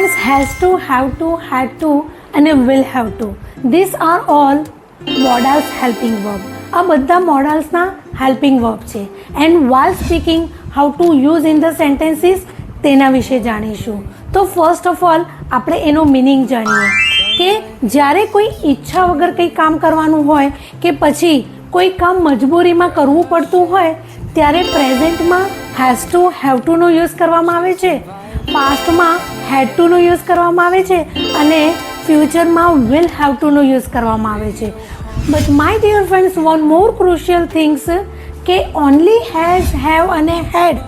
Means has two, અને will have two. This are all models helping verb. આ બધા મોડલ્સના helping verb છે. And while speaking how to use in the sentences તેના વિશે જાણીશું. તો ફર્સ્ટ ઓફ ઓલ આપણે એનો મિનિંગ જાણીએ કે જ્યારે કોઈ ઈચ્છા વગર કંઈ કામ કરવાનું હોય કે પછી કોઈ કામ મજબૂરીમાં કરવું પડતું હોય ત્યારે પ્રેઝન્ટમાં હેઝ ટુ, હેવ ટુનો યુઝ કરવામાં આવે છે, પાસ્ટમાં હેડ ટુનો યુઝ કરવામાં આવે છે અને ફ્યુચરમાં વિલ હેવ ટુનો યુઝ કરવામાં આવે છે. But my dear friends, one more crucial things કે ઓનલી હેઝ, હેવ અને હેડ,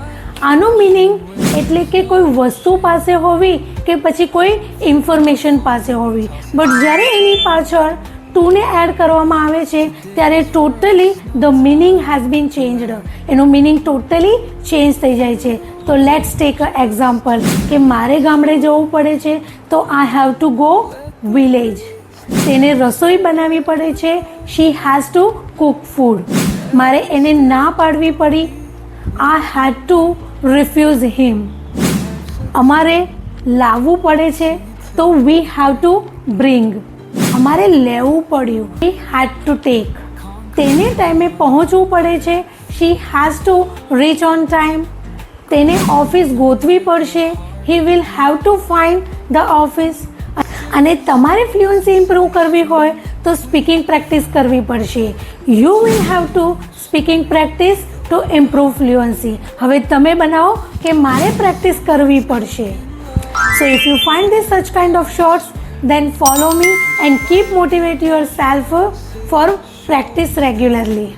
આનો મિનિંગ એટલે કે કોઈ વસ્તુ પાસે હોવી કે પછી કોઈ ઇન્ફોર્મેશન પાસે હોવી. બટ જ્યારે એની પાછળ ટુને એડ કરવામાં આવે છે ત્યારે totally the meaning has been changed. એનો મિનિંગ ટોટલી ચેન્જ થઈ જાય છે. તો લેટ્સ ટેક અ એક્ઝામ્પલ કે મારે ગામડે જવું પડે છે તો I have to go village. તેને રસોઈ બનાવવી પડે છે, she has to cook food. મારે એને ના પાડવી પડી, આઈ હેડ ટુ રિફ્યુઝ હિમ. અમારે લાવવું પડે છે તો વી હેવ ટુ બ્રિંગ. અમારે લેવું પડ્યું, વી હેડ ટુ ટેક. તેને ટાઈમે પહોંચવું પડે છે, she has to reach on time. તેને ઓફિસ ગોતવી પડશે, he will have to find the office. અને તમારે ફ્લુઅન્સી ઇમ્પ્રૂવ કરવી હોય તો સ્પીકિંગ પ્રેક્ટિસ કરવી પડશે. You will have two speaking practice to improve fluency. હવે તમે બનાવો કે મારે પ્રેક્ટિસ કરવી પડશે. So if you find this such kind of shorts, then follow me and keep motivate yourself for practice regularly.